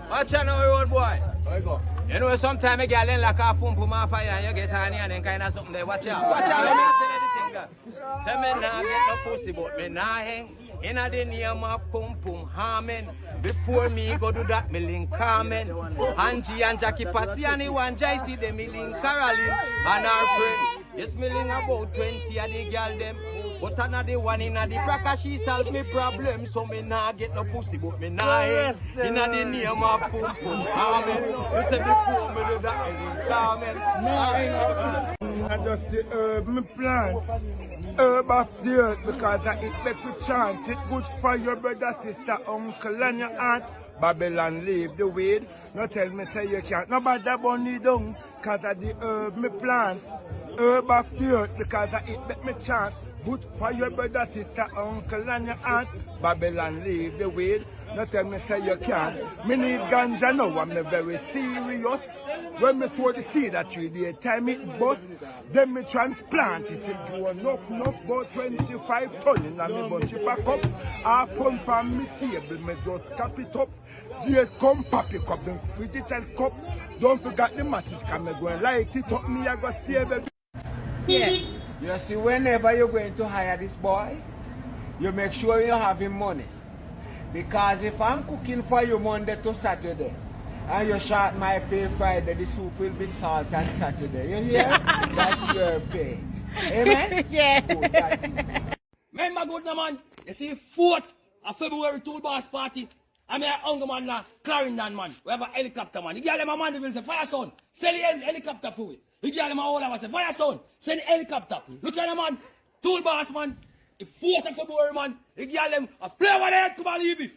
Watch out now, road boy. There you go. You know, sometimes a girl then like a pump off fire and you get on here and then kind of something there. Watch out. Watch out, let me tell you the thing that. Say me nah get no pussy, but me nah hang. Inna the name of pum harming. Before me go do that, me link Carmen. Angie and Jackie Patsy and the one Jai see them, me link Caroline and our friend. Yes, me link about 20 of the girl them. But another one inna the cracker, she solve me problem. So me nah get no pussy, but me nah hang. Inna the name of pum harming. You say before me do that, me link Carmen. Nah hang. I just the herb me plant. Herb of the earth because it make we chant. It good for your brother, sister, uncle and your aunt. Babylon leave the weed. No tell me say you can't. Nobody bunny down because of the herb me plant. Herb of the earth because it make me chant. Good for your brother, sister, uncle and your aunt. Babylon leave the weed. No tell me say you can't. Me need ganja now and me very serious. When me sow the seed at 3 days time it bust, then me transplant it. It grow enough, about 25 tons in me bunch of pack up. I pump on me table, me just cap it up. Just come pop it up, then fridge it and cup. Don't forget the matches, cause me going light it up, me I go save it. Yeah. You see, whenever you're going to hire this boy, you make sure you have him money. Because if I'm cooking for you Monday to Saturday, and you short my pay Friday, the soup will be salt on Saturday. You hear? That's your pay. Amen? Yeah. Good, that's easy. Remember good now, man. You see, 4th of February toolbox party. I'm a hunger man now, Clarendon man. We have a helicopter man. You get them a man, they will say, fire son, send the helicopter for it. You get them a whole of say, fire son, send the helicopter. Look at them man, toolbox man. The 4th of February man, you get them a flavor there, come on leave it.